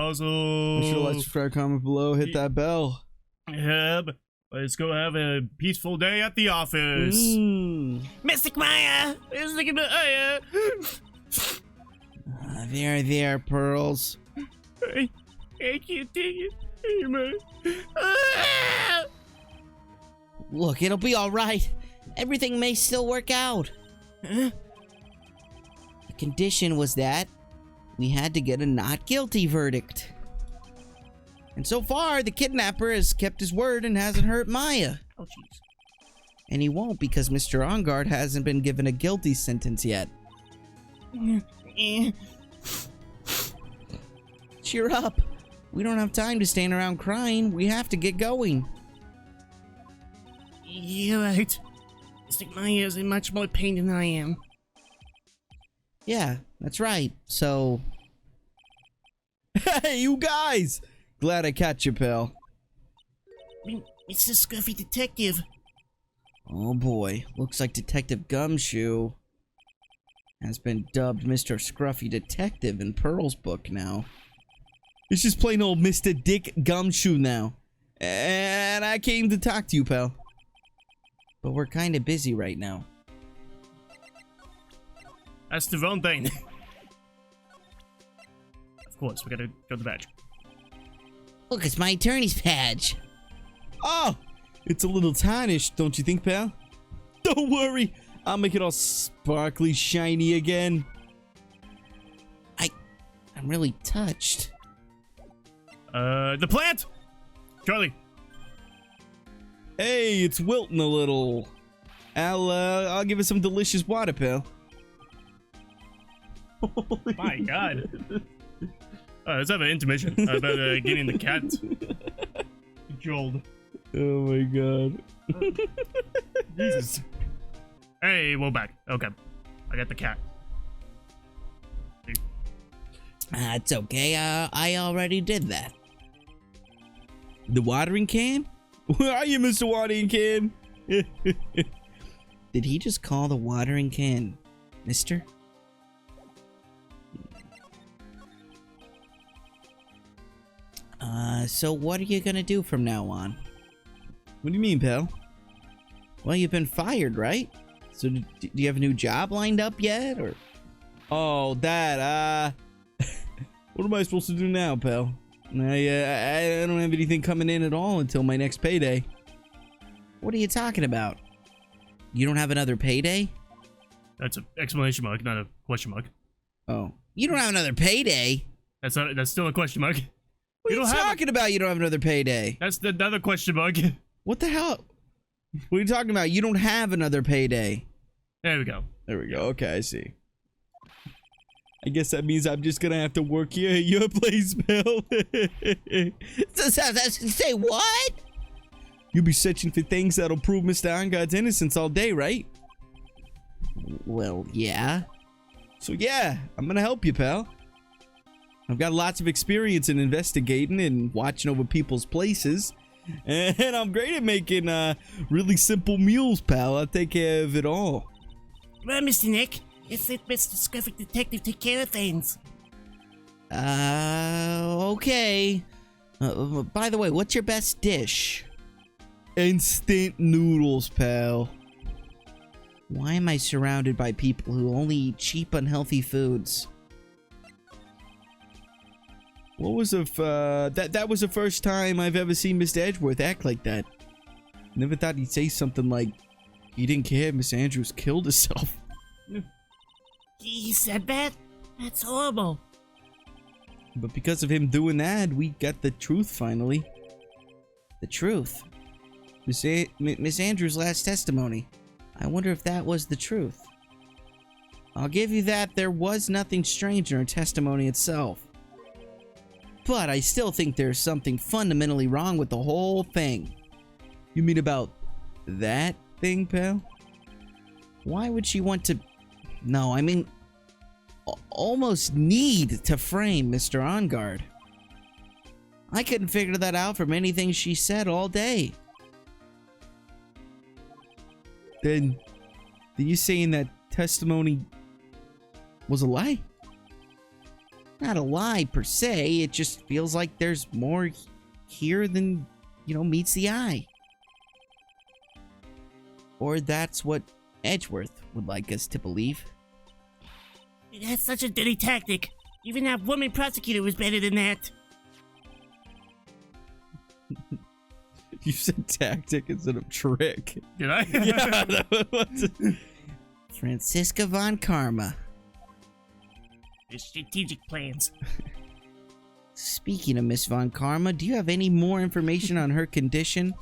Also, Make sure to like, subscribe, comment below, hit that bell. Yep. Let's go have a peaceful day at the office. Mystic Maya! Mystic Maya! There, Pearls. I can't take it anymore. Ah! Look, it'll be alright. Everything may still work out. Huh? The condition was that we had to get a not guilty verdict. And so far, the kidnapper has kept his word and hasn't hurt Maya. Oh, jeez. And he won't because Mr. OnGuard hasn't been given a guilty sentence yet. Cheer up. We don't have time to stand around crying. We have to get going. You're right. Mystic Maya is in much more pain than I am. Yeah, that's right. So... Hey, you guys! Glad I catch you, pal. It's the scruffy detective. Oh boy, looks like Detective Gumshoe has been dubbed Mr. Scruffy Detective in Pearl's book now. It's just plain old Mr. Dick Gumshoe now. And I came to talk to you, pal. But we're kind of busy right now. That's the wrong thing. Of course, we gotta go to the badge. Look, it's my attorney's badge. Oh, it's a little tarnished, don't you think, pal? Don't worry, I'll make it all sparkly shiny again. I'm really touched. The plant! Charlie. Hey, it's wilting a little. I'll give it some delicious water, pal. My God. Let's have an intermission about getting the cat controlled. Oh my God. Jesus. Hey, we're back. Okay. I got the cat. It's okay. I already did that. The watering can? Where are you, Mr. Watering Can? Did he just call the watering can Mister? So what are you gonna do from now on? What do you mean, pal? Well, you've been fired, right? So do you have a new job lined up yet, or? Oh, that, what am I supposed to do now, pal? I don't have anything coming in at all until my next payday. What are you talking about? You don't have another payday? That's an exclamation mark, not a question mark. Oh. You don't have another payday? That's still a question mark. What are you talking about? You don't have another payday? That's another question mark. What the hell? What are you talking about? You don't have another payday. There we go. There we go. Okay, I see. I guess that means I'm just gonna have to work here at your place, pal. Say what? You'll be searching for things that'll prove Mr. OnGuard's innocence all day, right? Well, yeah. So yeah, I'm gonna help you, pal. I've got lots of experience in investigating and watching over people's places. And I'm great at making really simple meals, pal. I'll take care of it all. Well, Mr. Nick, it's let Mr. Scruffy Detective take care of things. Okay. By the way, what's your best dish? Instant noodles, pal. Why am I surrounded by people who only eat cheap, unhealthy foods? What was that was the first time I've ever seen Mr. Edgeworth act like that. Never thought he'd say something like he didn't care Miss Andrews killed herself. He said that? That's horrible. But because of him doing that, we got the truth finally. The truth? Miss Andrews' last testimony. I wonder if that was the truth. I'll give you that there was nothing strange in her testimony itself. But I still think there's something fundamentally wrong with the whole thing. You mean about that thing, pal? Why would she want to... No, I mean... almost need to frame Mr. OnGuard. I couldn't figure that out from anything she said all day. Then you saying that testimony was a lie? Not a lie per se, it just feels like there's more here than, meets the eye. Or that's what Edgeworth would like us to believe. That's such a dirty tactic. Even that woman prosecutor was better than that. You said tactic instead of trick. Did I? Yeah, that was Franziska von Karma. The strategic plans. Speaking of Miss von Karma, do you have any more information on her condition?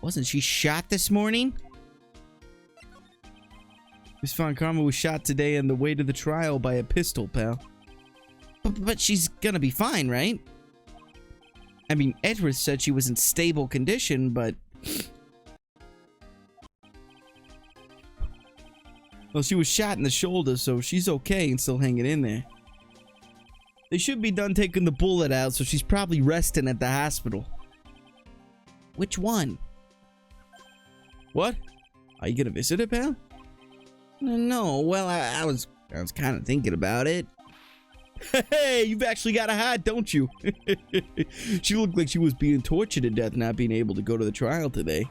Wasn't she shot this morning? Miss Von Karma was shot today on the way to the trial by a pistol, pal. But she's gonna be fine, right? I mean, Edgeworth said she was in stable condition, but... Well, she was shot in the shoulder, so she's okay and still hanging in there. They should be done taking the bullet out, so she's probably resting at the hospital. Which one? What? Are you gonna visit her, pal? No, well, I was kind of thinking about it. Hey, you've actually got a hat, don't you? She looked like she was being tortured to death not being able to go to the trial today.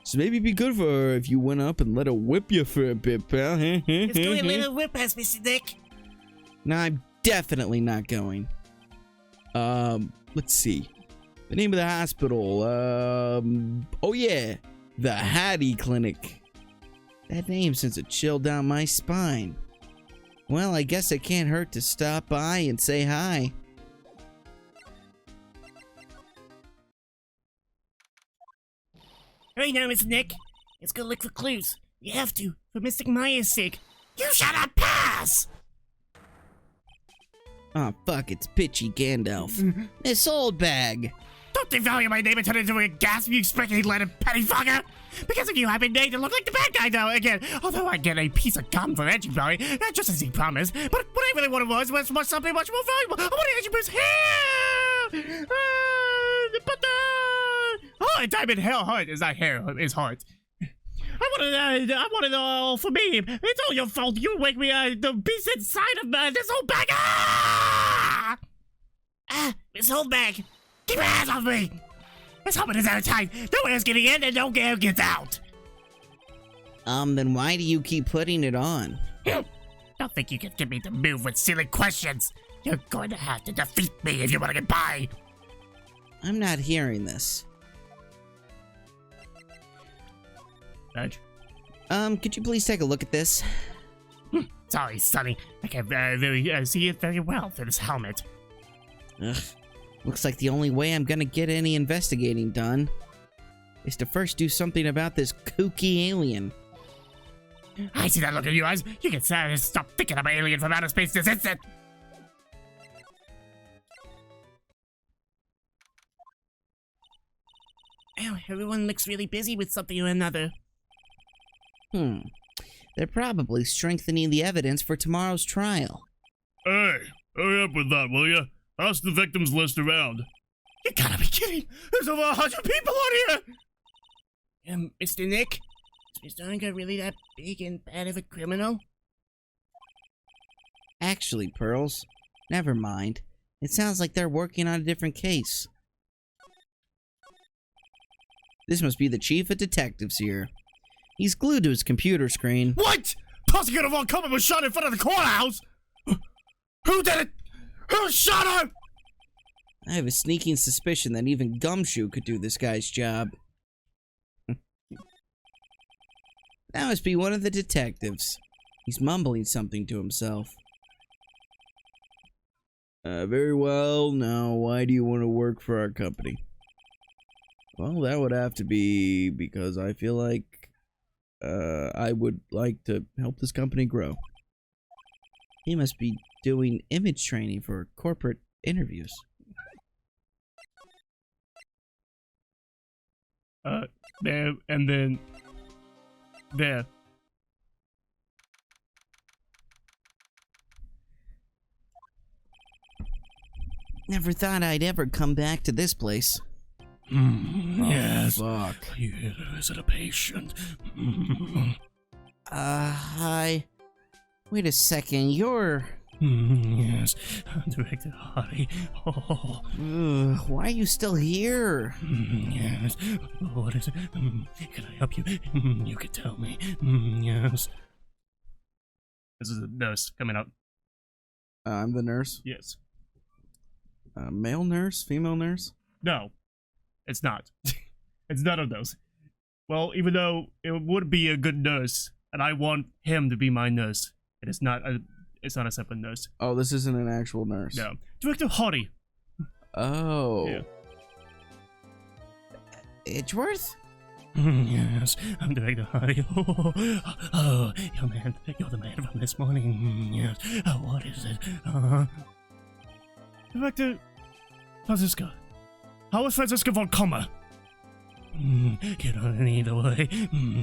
So maybe it'd be good for her if you went up and let her whip you for a bit, pal. Let's go and let her whip us, Mr. Nick. No, I'm definitely not going. Let's see. The name of the hospital, oh yeah, the Hotti Clinic. That name sends a chill down my spine. Well, I guess it can't hurt to stop by and say hi. Right now, Mr. Nick. Let's go look for clues. We have to, for Mr. Maya's sake. You shall not pass! Oh, fuck, it's Pitchy Gandalf. This old bag. Don't devalue my name and turn it into a gasp, you speculative petty fucker! Because of you, I've been made to look like the bad guy now again. Although I get a piece of gum for Edgy Boy, just as he promised. But what I really wanted was something much more valuable. I wanted Edgy Boy's hair! Oh, Diamond Hell Heart is not hair, it's heart. I wanted it all for me. It's all your fault. You wake me the beast inside of this whole bag. This whole bag. Keep your hands off me. This helmet is out of time. No one is getting in and no one gets out. Then why do you keep putting it on? Don't think you can get me to move with silly questions. You're going to have to defeat me if you want to get by. I'm not hearing this. Edge. Could you please take a look at this? Sorry, Sonny. I can't really see it very well through this helmet. Ugh. Looks like the only way I'm gonna get any investigating done is to first do something about this kooky alien. I see that look in your eyes. You can stop thinking I'm an alien from outer space this instant. Oh, everyone looks really busy with something or another. They're probably strengthening the evidence for tomorrow's trial. Hey, hurry up with that, will ya? Pass the victims list around. You gotta be kidding! There's over 100 people on here! Mr. Nick? Is Mr. Unger really that big and bad of a criminal? Actually, Pearls, never mind. It sounds like they're working on a different case. This must be the chief of detectives here. He's glued to his computer screen. What? Prosecutor Von Karma was shot in front of the courthouse? Who did it? Who shot her? I have a sneaking suspicion that even Gumshoe could do this guy's job. That must be one of the detectives. He's mumbling something to himself. Very well. Now, why do you want to work for our company? Well, that would have to be because I feel like I would like to help this company grow. He must be doing image training for corporate interviews. There, and then... there. Never thought I'd ever come back to this place. Yes. Fuck. Is it a patient? Hi. Wait a second, you're... Yes, Director Hotti. Oh. Ugh, why are you still here? Yes. What is it? Can I help you? You can tell me. Yes. This is a nurse coming up. I'm the nurse. Yes. Male nurse? Female nurse? No, it's not. It's none of those. Well, even though it would be a good nurse, and I want him to be my nurse, it's not a separate nurse. Oh, this isn't an actual nurse. No. Director Hotti. Oh. Yeah. Edgeworth? Yes, I'm Director Hotti. Oh, you're the man from this morning. Yes. What is it? Director Franziska. How is Franziska von Kommer? Get on either way.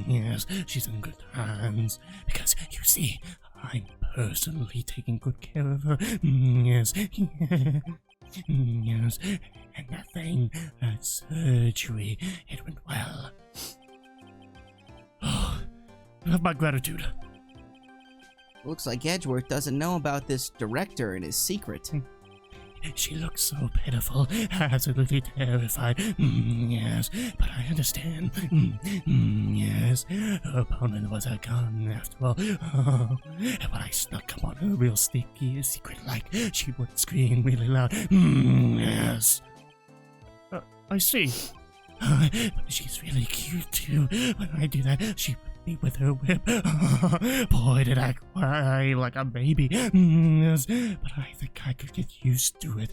Yes, she's in good hands. Because, you see, I'm personally taking good care of her. Yes. Yes. And that surgery, it went well. Oh, you have my gratitude. Looks like Edgeworth doesn't know about this director and his secret. She looks so pitiful, absolutely terrified. Yes, but I understand. Yes, her opponent was a gun after all. Oh, and when I snuck up on her real sneaky, secret-like, she would scream really loud. Yes. I see. But she's really cute too. When I do that, she whipped me with her whip. Boy, did I cry like a baby. Yes, but I think I could get used to it.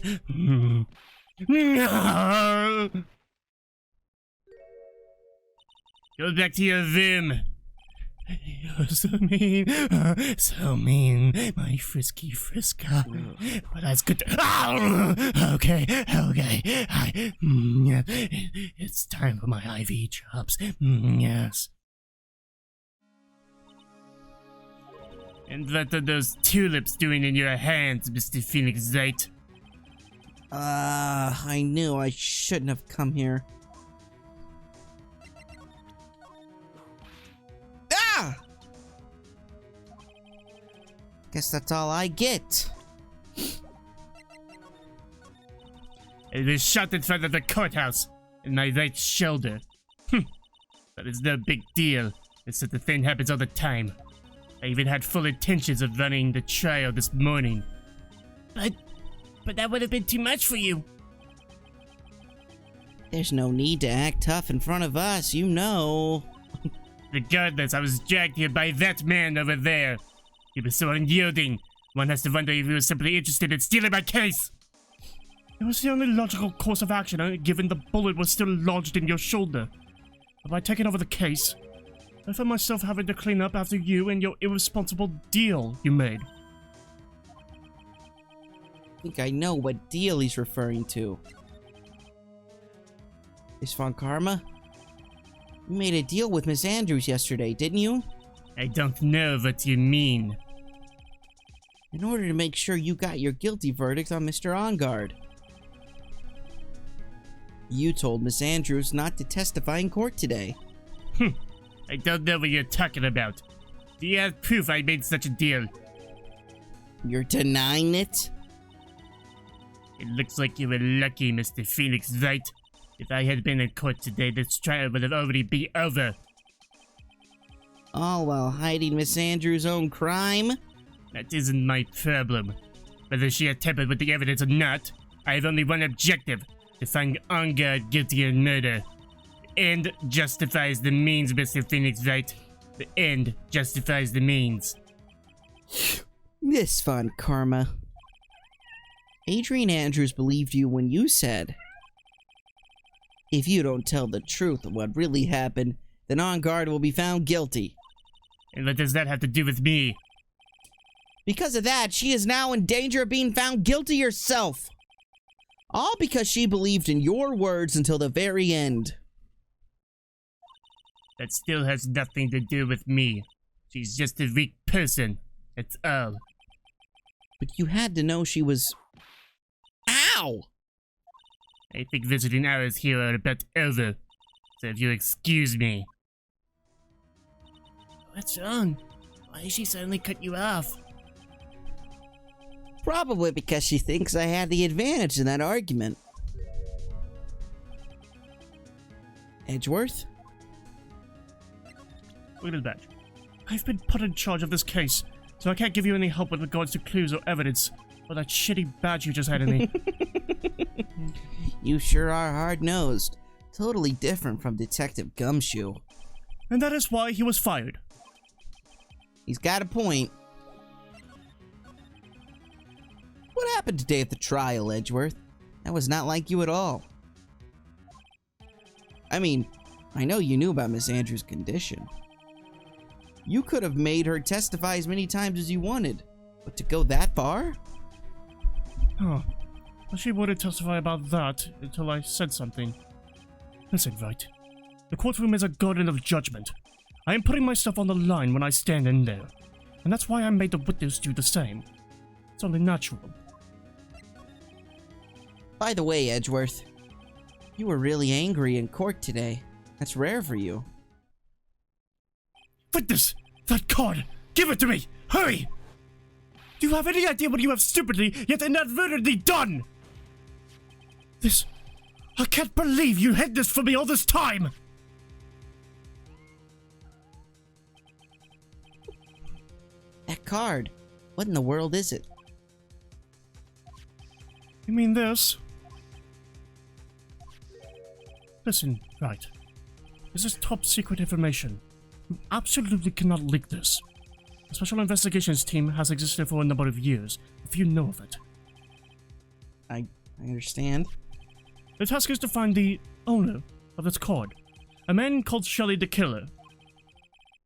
Go back to your vim. You're so mean, my frisky frisker. But that's good. Okay. It's time for my IV chops. Yes. And what are those tulips doing in your hands, Mr. Phoenix Zite? I knew I shouldn't have come here. Ah! Guess that's all I get. It was shot in front of the courthouse, in my right shoulder. But it's no big deal. This sort of thing happens all the time. I even had full intentions of running the trial this morning. But that would have been too much for you. There's no need to act tough in front of us, you know. Regardless, I was dragged here by that man over there. He was so unyielding. One has to wonder if he was simply interested in stealing my case. It was the only logical course of action, given the bullet was still lodged in your shoulder. But by taking over the case, I found myself having to clean up after you and your irresponsible deal you made. I think I know what deal he's referring to. Miss Von Karma? You made a deal with Miss Andrews yesterday, didn't you? I don't know what you mean. In order to make sure you got your guilty verdict on Mr. On-Guard. You told Miss Andrews not to testify in court today. I don't know what you're talking about. Do you have proof I made such a deal? You're denying it? It looks like you were lucky, Mr. Phoenix Wright. If I had been in court today, this trial would have already been over. All while hiding Miss Andrews' own crime? That isn't my problem. Whether she had tampered with the evidence or not, I have only one objective: to find On-Guard guilty of murder. The end justifies the means, Mr. Phoenix Wright. The end justifies the means. Miss Von Karma. Adrian Andrews believed you when you said, if you don't tell the truth of what really happened, then On-Guard will be found guilty. And what does that have to do with me? Because of that, she is now in danger of being found guilty herself. All because she believed in your words until the very end. That still has nothing to do with me. She's just a weak person. That's all. But you had to know she was... Ow! I think visiting hours here are about over. So if you'll excuse me. What's wrong? Why did she suddenly cut you off? Probably because she thinks I had the advantage in that argument. Edgeworth? Look at his badge. I've been put in charge of this case, so I can't give you any help with regards to clues or evidence for that shitty badge you just had in me. You sure are hard-nosed. Totally different from Detective Gumshoe. And that is why he was fired. He's got a point. What happened today at the trial, Edgeworth? That was not like you at all. I mean, I know you knew about Miss Andrews' condition. You could have made her testify as many times as you wanted, but to go that far? Oh, well, she wouldn't testify about that until I said something. Listen, right. The courtroom is a garden of judgment. I am putting myself on the line when I stand in there, and that's why I made the witness do the same. It's only natural. By the way, Edgeworth, you were really angry in court today. That's rare for you. Witness! That card! Give it to me! Hurry! Do you have any idea what you have stupidly yet inadvertently done? This... I can't believe you hid this from me all this time! That card. What in the world is it? You mean this? Listen, right. This is top secret information. You absolutely cannot leak this. The Special Investigations Team has existed for a number of years, if you know of it. I understand. The task is to find the owner of this card, a man called Shelly the Killer.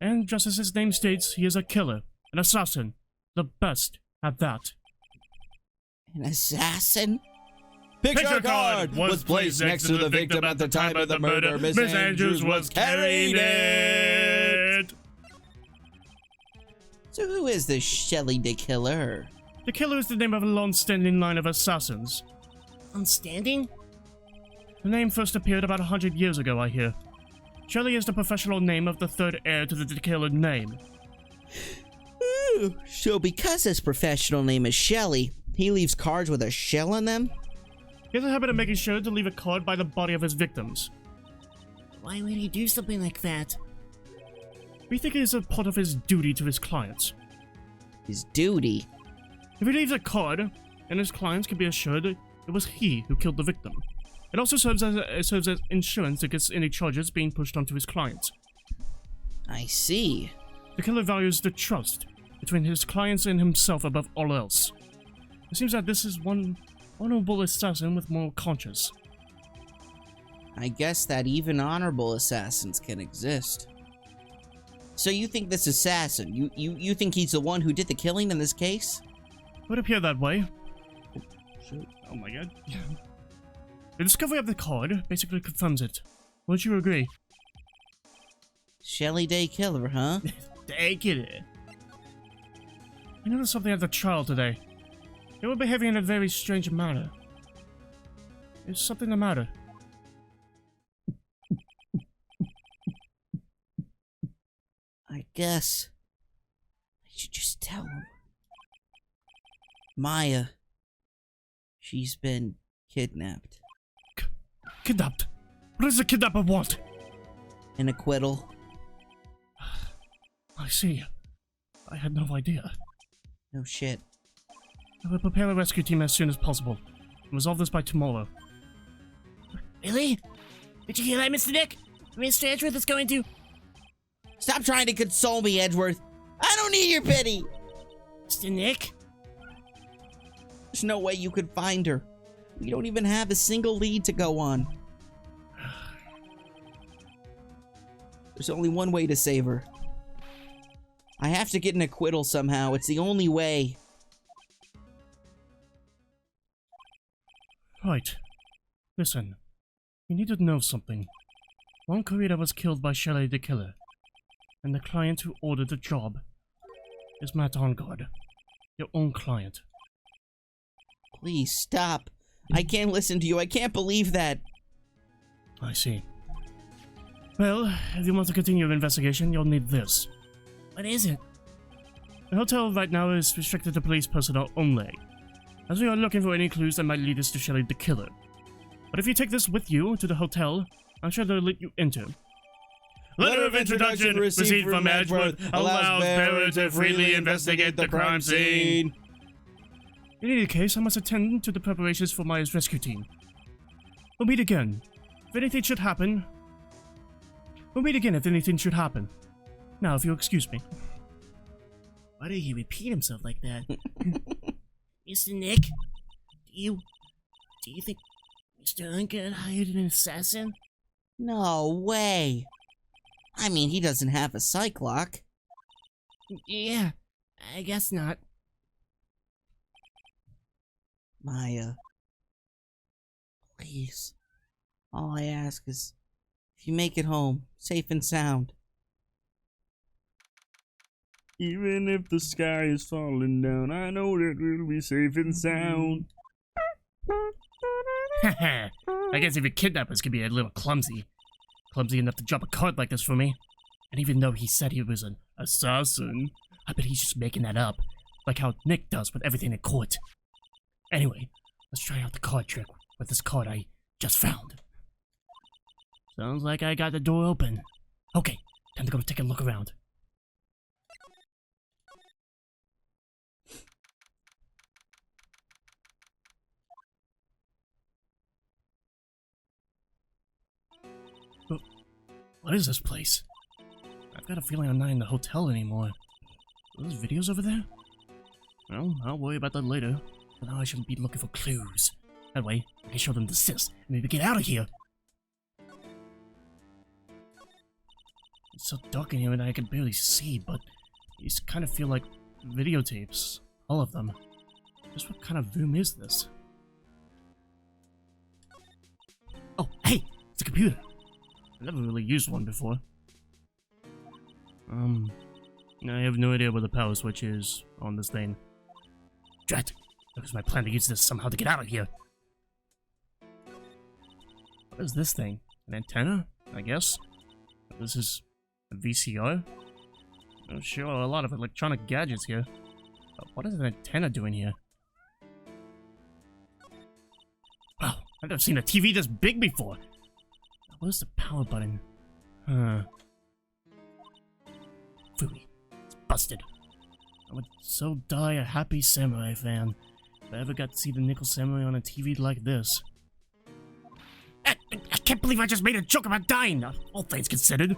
And just as his name states, he is a killer, an assassin, the best at that. An assassin? Picture card was placed next to the victim at the time of the murder. Miss Andrews was carrying it! So who is this Shelly the Killer? The Killer is the name of a long-standing line of assassins. Long-standing? The name first appeared about 100 years ago, I hear. Shelly is the professional name of the third heir to the Killer name. Ooh, so because his professional name is Shelly, he leaves cards with a shell on them? He has a habit of making sure to leave a card by the body of his victims. Why would he do something like that? We think it is a part of his duty to his clients. His duty? If he leaves a card, and his clients can be assured it was he who killed the victim. It also serves as insurance against any charges being pushed onto his clients. I see. The Killer values the trust between his clients and himself above all else. It seems that this is one honorable assassin with moral conscience. I guess that even honorable assassins can exist. So you think this assassin, you think he's the one who did the killing in this case? It would appear that way. Oh my god. The discovery of the card basically confirms it. Won't you agree? Shelly Day Killer, huh? Day Killer. I noticed something at the trial today. They were behaving in a very strange manner. Is something the matter? I guess I should just tell him. Maya, she's been kidnapped. Kidnapped? What does the kidnapper want? An acquittal. I see. I had no idea. No shit. I will prepare a rescue team as soon as possible. And resolve this by tomorrow. Really? Did you hear that, Mr. Nick? Mr. Edgeworth is going to... Stop trying to console me, Edgeworth. I don't need your pity. Mr. Nick? There's no way you could find her. We don't even have a single lead to go on. There's only one way to save her. I have to get an acquittal somehow. It's the only way. Right. Listen. You need to know something. One courier was killed by Shelly the Killer. And the client who ordered the job is Matt Ongard. Your own client. Please, stop. I can't listen to you. I can't believe that. I see. Well, if you want to continue your investigation, you'll need this. What is it? The hotel right now is restricted to police personnel only. as we are looking for any clues that might lead us to Shelley the killer. But if you take this with you to the hotel, I'm sure they'll let you enter. Letter of introduction received from Edgeworth allows bearer to freely investigate the crime scene. In any case, I must attend to the preparations for Maya's rescue team. We'll meet again. If anything should happen... Now, if you'll excuse me. Why did he repeat himself like that? Mr. Nick, do you think Mr. Unkert hired an assassin? No way. I mean, he doesn't have a psych lock. Yeah, I guess not. Maya. Please. All I ask is, if you make it home, safe and sound. Even if the sky is falling down, I know that we'll be safe and sound. Haha, I guess even kidnappers can be a little clumsy. Clumsy enough to drop a card like this for me. And even though he said he was an assassin, I bet he's just making that up. Like how Nick does with everything in court. Anyway, let's try out the card trick with this card I just found. Sounds like I got the door open. Okay, time to go take a look around. What is this place? I've got a feeling I'm not in the hotel anymore. Are those videos over there? Well, I'll worry about that later. For now I shouldn't be looking for clues. That way, I can show them the sis and maybe get out of here. It's so dark in here that I can barely see, but these kind of feel like videotapes. All of them. Just what kind of room is this? Oh, hey! It's a computer! I've never really used one before. I have no idea where the power switch is on this thing. Drat! That was my plan to use this somehow to get out of here. What is this thing? An antenna? I guess? This is a VCR? Oh, sure, a lot of electronic gadgets here. But what is an antenna doing here? Wow, I've never seen a TV this big before! Where's the power button? Huh. Phooey. It's busted. I would so die a happy samurai fan if I ever got to see the Nickel Samurai on a TV like this. I can't believe I just made a joke about dying, all things considered.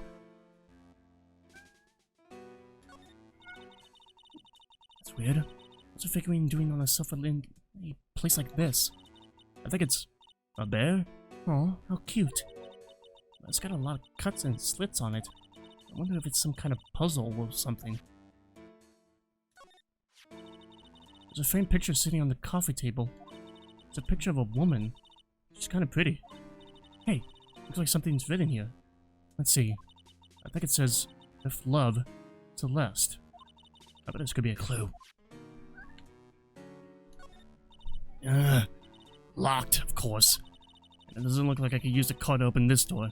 That's weird. What's a figurine doing on a sofa in a place like this? I think it's a bear? Oh, how cute. It's got a lot of cuts and slits on it. I wonder if it's some kind of puzzle or something. There's a framed picture sitting on the coffee table. It's a picture of a woman. She's kind of pretty. Hey, looks like something's written here. Let's see. I think it says, "With love, Celeste." I bet this could be a clue. Locked, of course. It doesn't look like I could use the card to open this door.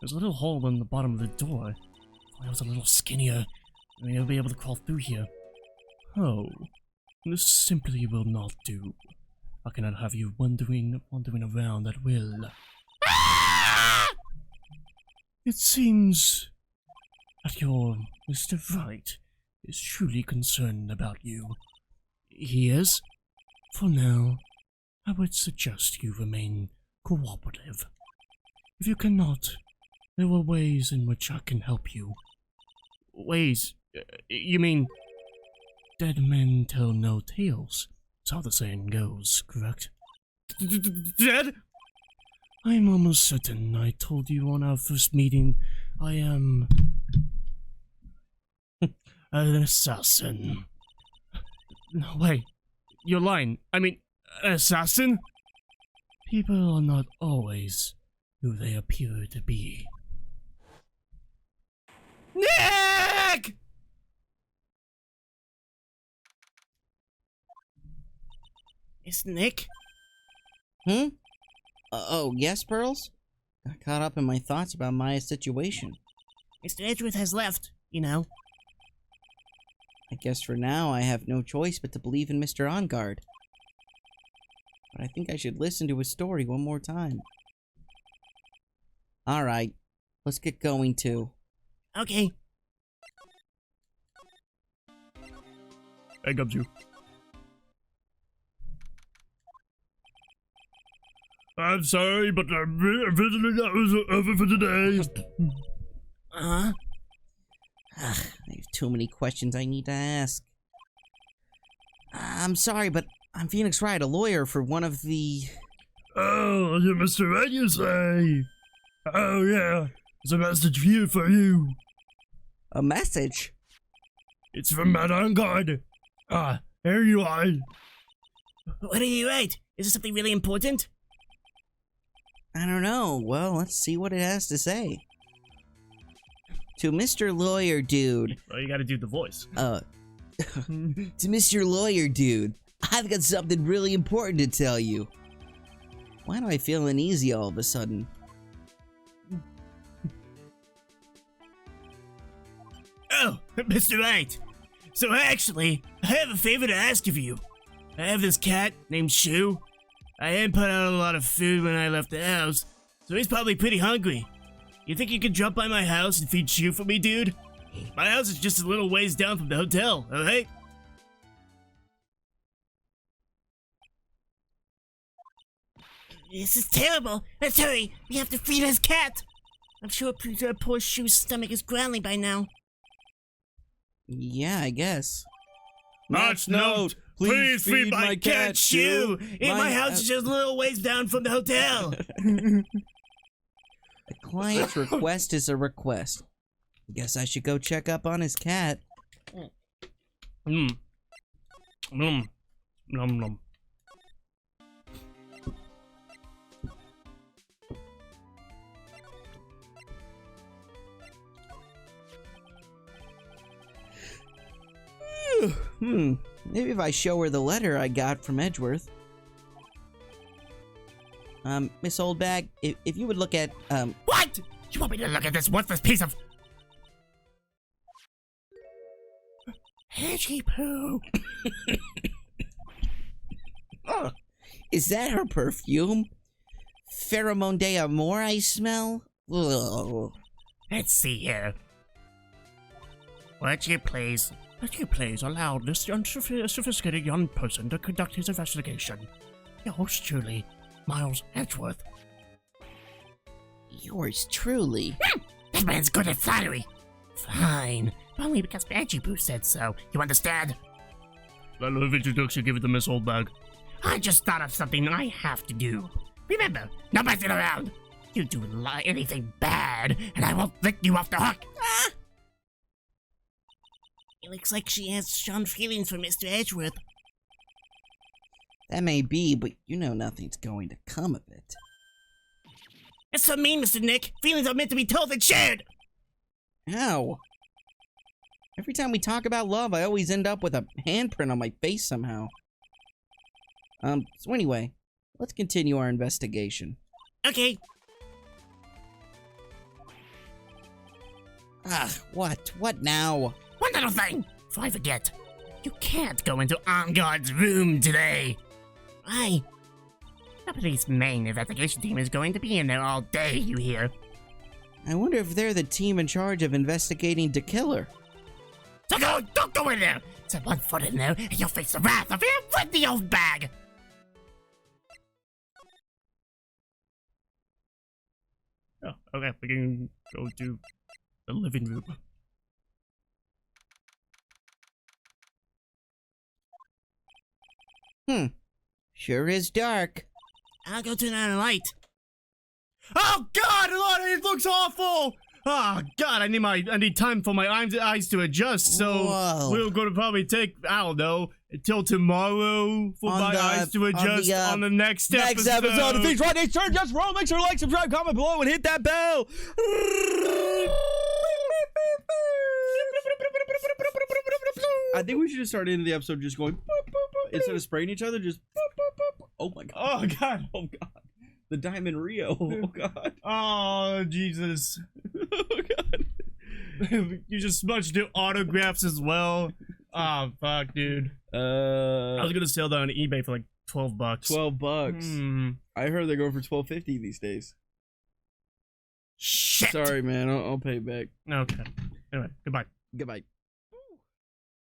There's a little hole in the bottom of the door. If I was a little skinnier, maybe I'll be able to crawl through here. Oh, this simply will not do. I cannot have you wandering around at will. It seems that your Mr. Wright is truly concerned about you. He is? For now, I would suggest you remain cooperative. If you cannot, there are ways in which I can help you. Ways? You mean... Dead men tell no tales. That's how the saying goes, correct? Dead? I'm almost certain I told you on our first meeting I am... an assassin. No, wait. You're lying. I mean, an assassin? People are not always who they appear to be. Nick! Mr. Nick? Oh, yes, Pearls? Got caught up in my thoughts about Maya's situation. Mr. Edgeworth has left, you know. I guess for now I have no choice but to believe in Mr. On Guard. but I think I should listen to his story one more time. Alright, let's get going too. Okay. Hey, Gumshoe. I'm sorry, but I'm visiting hours over for today. Uh-huh. I have too many questions I need to ask. I'm sorry, but I'm Phoenix Wright, a lawyer for one of the... Oh, you're Mr. Red, you say? Oh, yeah. There's a message here for you. A message? It's from Madame God. Ah, here you are. What did he write? Is this something really important? I don't know. Well, let's see what it has to say. To Mr. Lawyer Dude. Oh, you gotta do the voice. To Mr. Lawyer Dude, I've got something really important to tell you. Why do I feel uneasy all of a sudden? Oh, Mr. Wright. So actually, I have a favor to ask of you. I have this cat named Shu. I hadn't put out a lot of food when I left the house, so he's probably pretty hungry. You think you could drop by my house and feed Shu for me, dude? My house is just a little ways down from the hotel, alright? This is terrible. Let's hurry. We have to feed his cat. I'm sure poor Shu's stomach is growling by now. Yeah, I guess. Notch note, please feed my cat, Shu. And my house is just a little ways down from the hotel. A client's request is a request. Guess I should go check up on his cat. Nom nom. Maybe if I show her the letter I got from Edgeworth. Miss Oldbag, if you would look at, What? You want me to look at this worthless piece of... Hedgy poo. oh, is that her perfume? Pheromone de Amor I smell? Ugh. Let's see here. Would you please allow this unsophisticated young person to conduct his investigation? Yours truly, Miles Edgeworth. Yours truly. This man's good at flattery. Fine, but only because Edgy Boo said so. You understand? Letter of introduction, give it to Miss Oldbag. I just thought of something I have to do. Remember, no messing around. You do anything bad, and I won't lick you off the hook. Ah! It looks like she has strong feelings for Mr. Edgeworth. That may be, but you know nothing's going to come of it. That's so mean, Mr. Nick. Feelings are meant to be told and shared. How? Every time we talk about love, I always end up with a handprint on my face somehow. So anyway, let's continue our investigation. Okay. What? What now? One little thing, before I forget. You can't go into On Guard's room today. Why? The police main investigation team is going to be in there all day, you hear? I wonder if they're the team in charge of investigating the killer. So don't go in there! Set one foot in there, and you'll face the wrath of him with the old bag! Oh, okay, we can go to the living room. Sure is dark. I'll go turn on a light. Oh God, it looks awful! Oh God, I need time for my eyes to adjust. So Whoa. we're gonna probably take, I don't know, until tomorrow for my eyes to adjust on the next episode. of Things Right Next Turn Just Roll. Make sure to like, subscribe, comment below, and hit that bell. I think we should just start into the episode just going boop, boop, boop, instead of spraying each other. Just boop, boop, boop. Oh my God! Oh God! Oh God! The Diamond Rio. Oh God! Oh Jesus! Oh God! You just smudged the autographs as well. Oh fuck, dude. I was gonna sell that on eBay for like $12. $12. I heard they're going for $12.50 these days. Shit. Sorry, man. I'll pay it back. Okay. Anyway, goodbye. Goodbye.